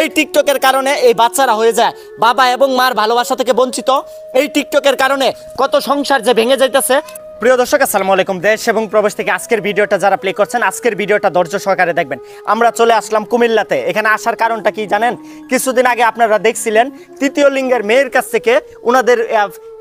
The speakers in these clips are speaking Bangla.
এই টিকটকের কারণে এই বাচ্চারা হয়ে যায় বাবা এবং মার ভালোবাসা থেকে বঞ্চিত। এই টিকটকের কারণে কত সংসার যে ভেঙে যাইতেছে। প্রিয় দর্শক, আসসালামু আলাইকুম। দেশ এবং প্রবাস থেকে আজকের ভিডিওটা যারা প্লে করছেন, আজকের ভিডিওটা ধৈর্য সহকারে দেখবেন। আমরা চলে আসলাম কুমিল্লাতে। এখানে আসার কারণটা কি জানেন? কিছুদিন আগে আপনারা দেখছিলেন তৃতীয় লিঙ্গের মেয়ের কাছ থেকে ওনাদের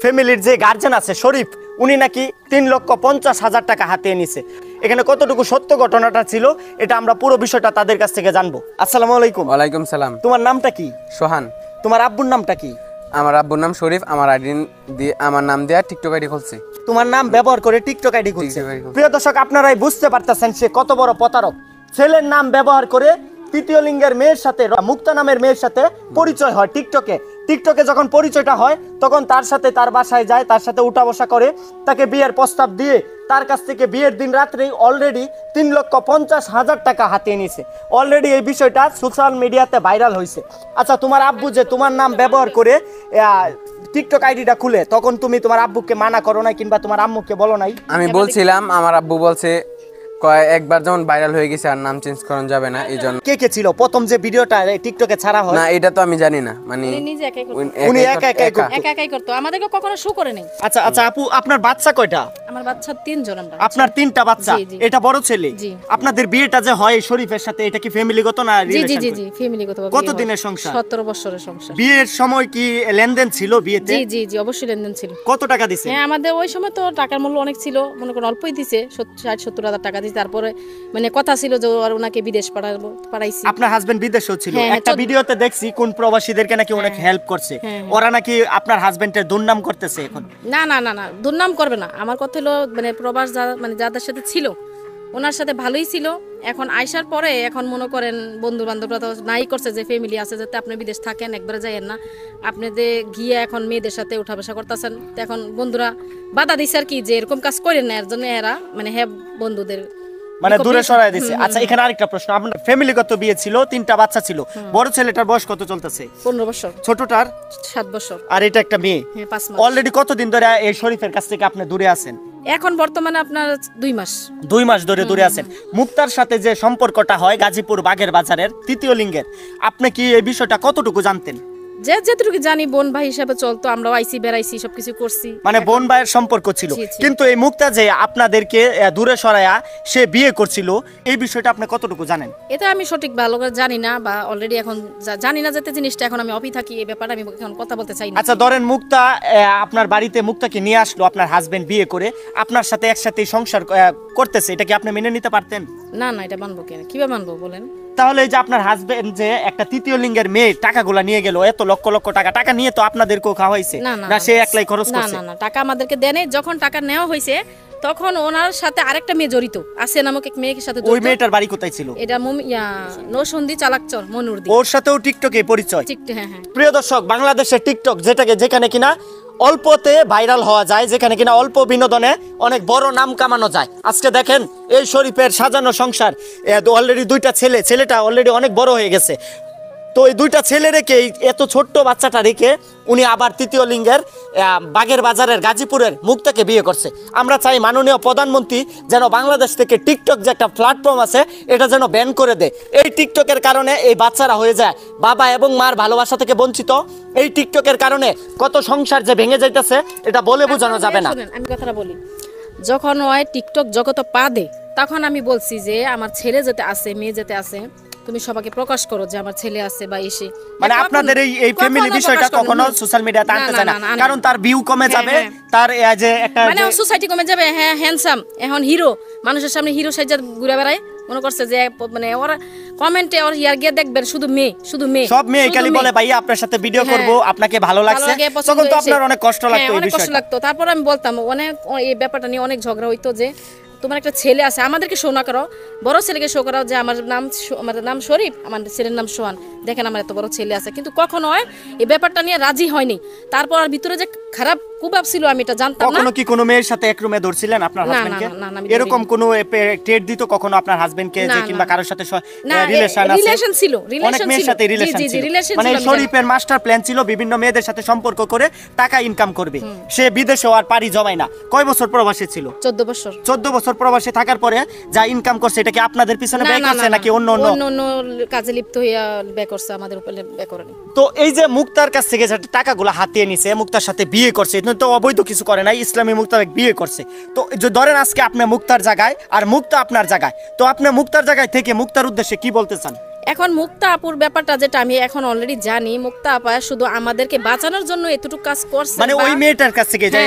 ফ্যামিলির যে গার্জেন আছে শরীফ, উনি নাকি 3,50,000 টাকা হাতিয়ে নিছে। এখানে কতটুকু সত্য ঘটনাটা ছিল এটা আমরা পুরো বিষয়টা তাদের কাছ থেকে জানবো। আসসালামু আলাইকুম। ওয়ালাইকুম সালাম। তোমার নামটা কি? সোহান। তোমার আব্বুর নামটা কি? আমার আব্বুর নাম শরীফ। আমার আইডি দিয়ে আমার নাম দেয়া টিকটক আইডি খুলছে। তোমার নাম ব্যবহার করে টিকটক আইডি খুলছে। টিকটক ID খুলছে। প্রিয় দর্শক, আপনারাই বুঝতে পারতেছেন সে কত বড় প্রতারক। ছেলের নাম ব্যবহার করে তৃতীয় লিঙ্গের মেয়ের সাথে, মুক্তা নামের মেয়ের সাথে পরিচয় হয় টিকটকে। টিকটকে যখন পরিচয়টা হয় তখন তার সাথে তার বাসায় যায়, তার সাথে উঠা বসা করে, তাকে বিয়ের প্রস্তাব দিয়ে তার কাছ থেকে বিয়ের দিন রাত্রেই অলরেডি 3,50,000 টাকা হাতিয়ে নিছে। অলরেডি এই বিষয়টা সোশ্যাল মিডিয়াতে ভাইরাল হয়েছে। আচ্ছা, তোমার আব্বু যে তোমার নাম ব্যবহার করে টিকটক আইডিটা খুলে, তখন তুমি তোমার আব্বুকে মানা করো নাই কিংবা তোমার আম্মুকে বলো নাই? আমি বলছিলাম, আমার আব্বু বলছে একবার যেমন ভাইরাল হয়ে গেছে আর নাম চেঞ্জ করা যাবে না, এই জন্য। কে কে ছিল প্রথম যে ভিডিওটা টিকটকে ছাড়া হয়? না, এটা তো আমি জানি না। মানে উনি একাই করতো, আমাদেরকে কখনো শো করে নাই। আচ্ছা আচ্ছা আপু, আপনার বাচ্চা কয়টা? আমার বাচ্চা 3 জন। আপনার 3টা বাচ্চা? জি, জি। এটা বড় ছেলে? জি। আপনাদের বিয়েটা যে হয় শরীফের সাথে, এটা কি ফ্যামিলিগত না জি জি রিলেশন? জি জি ফ্যামিলিগত। কত দিনের সংসার? 17 বছরের সংসার। বিয়ের সময় কি লেনদেন ছিল বিয়েতে? জি জি জি অবশ্যই লেনদেন ছিল। কত টাকা দিছে? হ্যাঁ, আমাদের ওই সময় তো টাকার মূল্য অনেক ছিল, মনে করেন অল্পই দিছে, 60-70 হাজার টাকা দিছে। তারপরে মানে কথা ছিল যে আর ওনাকে বিদেশ পাঠাইছি। আপনার হাজবেন্ড বিদেশেও ছিল? হ্যাঁ, একটা ভিডিওতে দেখছি কোন প্রবাসীদেরকে নাকি অনেক হেল্প করছে। ওরা নাকি আপনার হাজবেন্ডের দুর্নাম করতেছে এখন। না না না না, দুর্নাম করবে না। আমার কথা হলো মানে প্রবাস মানে যাদের সাথে ছিল ওনার সাথে ভালোই ছিল। এখন আইসার পরে এখন মনে করেন বন্ধু বান্ধবরা তো নাই করছে যে ফ্যামিলি আছে, যাতে আপনি বিদেশ থাকেন, একবারে যাইয়েন না, আপনাদের গিয়ে এখন মেয়েদের সাথে উঠা বসা করতেছেন। তো এখন বন্ধুরা বাধা দিছে আর কি, যে এরকম কাজ করেন না। এর জন্য এরা মানে হ্যাঁ বন্ধুদের মানে দূরে সরায় দিছে। আচ্ছা, এখানে আরেকটা প্রশ্ন। আপনার ফ্যামিলিগত বিয়ে ছিল, 3টা বাচ্চা ছিল। বড় ছেলেটার বয়স কত চলতেছে? 15 বছর। ছোটটার? 7 বছর। আর এটা একটা মেয়ে? হ্যাঁ, 5 মাস। অলরেডি কতদিন ধরে এই শরীফের কাছ থেকে আপনি দূরে আছেন? এখন বর্তমানে আপনার 2 মাস। 2 মাস ধরে দূরে আছেন। মুক্তার সাথে যে সম্পর্কটা হয় গাজীপুর বাগের বাজারের তৃতীয় লিঙ্গের, আপনি কি এই বিষয়টা কতটুকু জানতেন? যেটুকু জানি, বোন ভাই হিসাবে চলতো, আমরা আইসি বেড়াইছি, সবকিছু করছি, মানে বোন ভাইয়ের সম্পর্ক ছিল। জি, জি। কিন্তু এই মুক্তা যে আপনাদেরকে দূরে সরায়া সে বিয়ে করছিল, এই বিষয়টা আপনি কতটুকু জানেন? এটা আমি সঠিক ভালো করে জানি না, বা অলরেডি এখন জানি না, যাতে জিনিসটা এখন আমি অফি থাকি, এই ব্যাপারে আমি এখন কথা বলতে চাই না। আচ্ছা, ধরেন মুক্তা আপনার বাড়িতে মুক্তাকে নিয়ে আসলো, আপনার হাজবেন্ড বিয়ে করে আপনার সাথে একসাথে সংসার করতেছে, এটা কি আপনি মেনে নিতে পারতেন? না না, এটা মানবো কেন, কিভাবে মানবো বলেন? তাহলে এই যে আপনার হাজবেন্ড যে একটা তৃতীয় লিঙ্গের মেয়ে টাকাগুলা নিয়ে গেল, এত লক্ষ লক্ষ টাকা নিয়ে তো আপনাদেরকেও খাওয়াইছে না? সে একলাই খরচ করছে? না না, টাকা আমাদেরকে দেনে। যখন টাকা নেওয়া হয়েছে তখন ওনার সাথে আরেকটা মেয়ে জড়িত আছে, নামক এক মেয়ের সাথে জড়িত। ওই মেয়েটার বাড়ি কোথায় ছিল? এটা নৌসন্দি চালাকচর মনুরদি। ওর সাথেও টিকটকে পরিচয়? হ্যাঁ হ্যাঁ। প্রিয় দর্শক, বাংলাদেশের টিকটক যেখানে কিনা অল্পতে ভাইরাল হওয়া যায়, যেখানে কিনা অল্প বিনোদনে অনেক বড় নাম কামানো যায়। আজকে দেখেন এই শরীফের সাজানো সংসার, অলরেডি 2টা ছেলেটা অলরেডি অনেক বড় হয়ে গেছে। তো এই 2টা ছেলে রেখে, এত ছোট্ট বাচ্চাটা রেখে উনি আবার তৃতীয় লিঙ্গের বাগের বাজারের গাজীপুরের মুক্তাকে বিয়ে করছে। আমরা চাই মাননীয় প্রধানমন্ত্রী যেন বাংলাদেশ থেকে টিকটক যে একটা প্ল্যাটফর্ম আছে এটা যেন ব্যান করে দেয়। এই টিকটকের কারণে এই বাচ্চারা হয়ে যায় বাবা এবং মার ভালোবাসা থেকে বঞ্চিত। এই টিকটকের কারণে কত সংসার যে ভেঙে যাইতেছে এটা বলে বোঝানো যাবে না। আমি কথাটা বলি, যখন ওই টিকটক জগতে পা দে, তখন আমি বলছি যে আমার ছেলে যেতে আছে, মেয়ে যেতে আছে, তুমি সবাইকে প্রকাশ করো যে আমার ছেলে আছে বা এসে। মানে আপনাদের এই ফ্যামিলি বিষয়টা কখনো সোশ্যাল মিডিয়াতে আনতে চায় না, কারণ তার ভিউ কমে যাবে, তার যে একটা মানে সোসাইটি কমে যাবে। হ্যাঁ, হ্যান্ডসাম এখন হিরো, মানুষের সামনে হিরো সাইজা ঘুরে বেড়ায়, মনে করছে যে মানে ওরা কমেন্টে ওর ইয়ার গিয়ে দেখবেন শুধু মেয়ে সব মেয়ে খালি বলে ভাই আপনার সাথে ভিডিও করব, আপনাকে ভালো লাগছে, তখন তো আপনার অনেক কষ্ট লাগতো। এই বিষয়টা কষ্ট লাগতো। তারপর আমি বলতাম, অনেক এই ব্যাপারটা নিয়ে অনেক ঝগড়া হইতো যে তোমার একটা ছেলে আছে, আমাদেরকে শো না করো, বড় ছেলেকে শো করাও যে আমার নাম শরীফ, আমার ছেলের নাম সোহান, দেখেন আমার এত বড় ছেলে আছে। কিন্তু কখনো এই ব্যাপারটা নিয়ে রাজি হয়নি। তারপর আর ভিতরে যে খারাপ কুবাব ছিল আমি এটা জানতাম না। কখনো কি কোনো মেয়ের সাথে এক রুমে ধরছিলেন আপনার না, না, হাজবেন্ডকে? না, না, আমি এরকম কোনো টেট দিত কখনো আপনার হাজবেন্ডকে না, যে না, কিংবা না। কারোর সাথে না, রিলেশন আছে? রিলেশন ছিল, অনেক রিলেশন মেয়ের ছিল। সাথে জি, রিলেশন জি, জি, ছিল। রিলেশন মানে ছিল, এই আমি শরীফের মাস্টার প্ল্যান ছিল বিভিন্ন মেয়েদের সাথে সম্পর্ক করে টাকা ইনকাম করবে। সে বিদেশেও আর পাড়ি জমায় না। কয় বছর প্রবাসী ছিল? 14 বছর। 14 বছর প্রবাসী থাকার পরে যা ইনকাম করছে এটা কি আপনাদের পিছনে না, ব্যয় না, করছে না, নাকি অন্য অন্য কাজে লিপ্ত হইয়া ব্যয় করছে, আমাদের উপরে ব্যয় করেনি। তো এই যে মুক্তার কাছ থেকে যে টাকাগুলো হাতিয়ে নিছে, মুক্তার সাথে বিয়ে করছে, এটা তো অবৈধ কিছু করে নাই, ইসলামী মুক্তার বিয়ে করছে। তো যে ধরেন আজকে আপনি মুক্তার জায়গায় আর মুক্তা আপনার জায়গায়, তো আপনি মুক্তার জায়গায় থেকে মুক্তার উদ্দেশ্যে কি বলতে চান? এখন মুক্তা আপুর ব্যাপারটা যেটা আমি এখন অলরেডি জানি, মুক্তা আপা শুধু আমাদেরকে বাঁচানোর জন্য এতটুকু কাজ করছে। মানে ওই মেয়েটার কাছ থেকে যে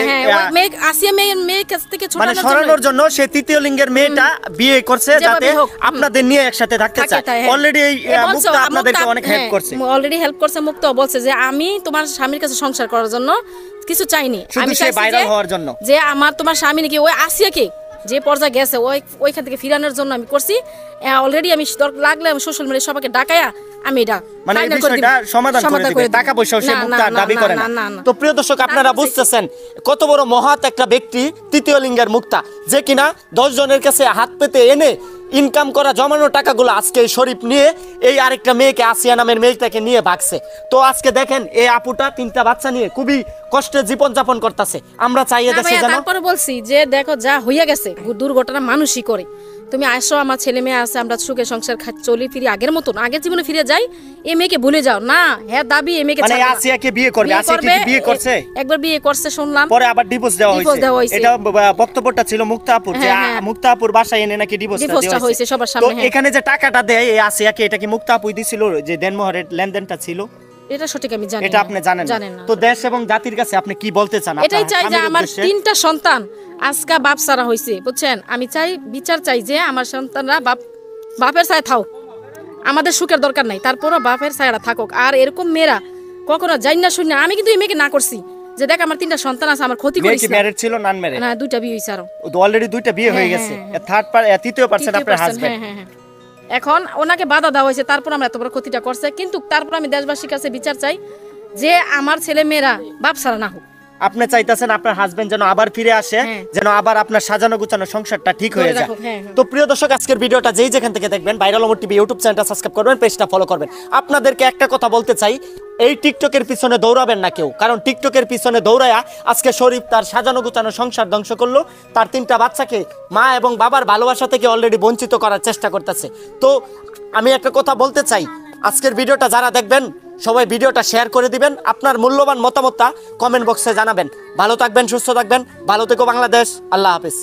আসিয়া মেয়ের কাছ থেকে মানে ছোটানোর সরানোর জন্য সে তৃতীয় লিঙ্গের মেয়েটা বিয়ে করছে যেভাবে যাতে হোক, আপনাদের নিয়ে একসাথে থাকতে চায়। অলরেডি এই মুক্তা আপনাদেরকে অনেক হেল্প করছে। অলরেডি হেল্প করছে। মুক্তা বলছে যে আমি তোমার স্বামীর কাছে সংসার করার জন্য কিছু চাইনি, শুধু আমি সে চাইছি ভাইরাল হওয়ার জন্য। যে আমার তোমার স্বামী নাকি ওই আসিয়াকে যে পর্যায়ে গেছে ওইখান থেকে ফিরানোর জন্য আমি করছি। অলরেডি আমি লাগলে আমি সোশ্যাল মিডিয়া সবাইকে ডাকায়া আমি এটা মানে এই final করে বিষয়টা দিব। সমাধান করে দিবে। দিব। টাকা পয়সাও সে না, মুক্তা না, দাবি না, করে না, না। না, না। তো প্রিয় দর্শক, আপনারা বুঝতেছেন কত বড় মহৎ একটা ব্যক্তি তৃতীয় লিঙ্গের মুক্তা, যে কিনা 10 জনের কাছে হাত পেতে এনে ইনকাম করা জমানো টাকাগুলো আজকে এই শরীফ নিয়ে এই আরেকটা মেয়েকে, আসিয়া নামের মেয়েটাকে নিয়ে ভাগছে। তো আজকে দেখেন এই আপুটা 3টা বাচ্চা নিয়ে খুবই কষ্টে জীবন যাপন করতেছে। আমরা চাই না এদেশে ভাইয়া, যেন তারপরে বলছি যে দেখো যা হইয়া গেছে, দুর্ঘটনা মানুষই করে। তুমি আসো, আমার ছেলে মেয়ে আছে, আমরা সুখে সংসার চলি ফিরি আগের মতন, আগের জীবনে ফিরে যাই। এই মেয়েকে ভুলে যাও না। হ্যাঁ, দাবি এই মেয়েকে মানে ছাড়বে না। আসিয়াকে বিয়ে করবে। আসিয়া কি বিয়ে করছে? একবার বিয়ে করছে শুনলাম, পরে আবার ডিভোর্স দেওয়া Divorce দেওয়া হয়েছে। হয়েছে। এটা বক্তব্যটা ছিল মুক্তা আপুর, যে হ্যাঁ, হ্যাঁ। মুক্তা আপুর বাসায় এনে নাকি ডিভোর্সটা Divorce-টা দেওয়া হয়েছে হয়েছে সবার তো সামনে, হ্যাঁ। এখানে যে টাকাটা দেয় এই আসিয়াকে, এটা কি মুক্তা আপুই দিছিল, যে দেনমোহরের লেনদেনটা ছিল? এটা সঠিক আমি জানি এটা না। আপনি জানেন না। তো দেশ এবং জাতির কাছে আপনি কি বলতে চান? এটাই চাই যে স্বামীর আমার উদ্দেশ্যে? 3টা সন্তান আজকা বাপ সারা হয়েছে, বুঝছেন? আমি চাই, বিচার চাই যে আমার সন্তানরা বাপের ছায়া থাকুক। আমাদের সুখের দরকার নাই, তারপরও বাপের ছায়াটা থাকুক। আর এরকম মেয়েরা কখনো যাই না শুনি না। আমি কিন্তু এই মেয়েকে না করছি যে দেখ আমার 3টা সন্তান আছে, আমার ক্ষতি মেয়ে করিস কি না। ম্যারিড ছিল, নন ম্যারিড? না, 2টা বিয়ে হয়েছে আরো। অলরেডি 2টা বিয়ে হয়ে হ্যাঁ, গেছে। হ্যাঁ, তৃতীয় পারসন আপনার হাজবেন্ড। হ্যাঁ, হ্যাঁ, হ্যাঁ। এখন ওনাকে বাধা দেওয়া হয়েছে, তারপর আমরা এত বড় ক্ষতিটা করছে। কিন্তু তারপর আমি দেশবাসীর কাছে বিচার চাই যে আমার ছেলে মেয়েরা বাপ ছাড়া না হোক। আপনি চাইতেছেন আপনার হাজবেন্ড যেন আবার ফিরে আসে, হ্যাঁ। যেন আবার আপনার সাজানো গুছানো সংসারটা ঠিক হয়ে ধরে যায়। রাখুক, হ্যাঁ, হ্যাঁ। তো প্রিয় দর্শক, আজকের ভিডিওটা যেই যেখান থেকে দেখবেন, ভাইরাল ওমর টিভি ইউটিউব চ্যানেলটা সাবস্ক্রাইব করবেন, পেজটা ফলো করবেন। আপনাদেরকে একটা কথা বলতে চাই, এই টিকটকের পিছনে দৌড়াবেন না কেউ, কারণ টিকটকের পিছনে দৌড়ায়া আজকে শরীফ তার সাজানো গুছানো সংসার ধ্বংস করলো। তার 3টা বাচ্চাকে মা এবং বাবার ভালোবাসা থেকে অলরেডি বঞ্চিত করার চেষ্টা করতেছে। তো আমি একটা কথা বলতে চাই, আজকের ভিডিওটা যারা দেখবেন সবাই ভিডিওটা শেয়ার করে দিবেন, আপনার মূল্যবান মতামতটা কমেন্ট বক্সে জানাবেন। ভালো থাকবেন, সুস্থ থাকবেন, ভালো থেকো বাংলাদেশ। আল্লাহ হাফেজ।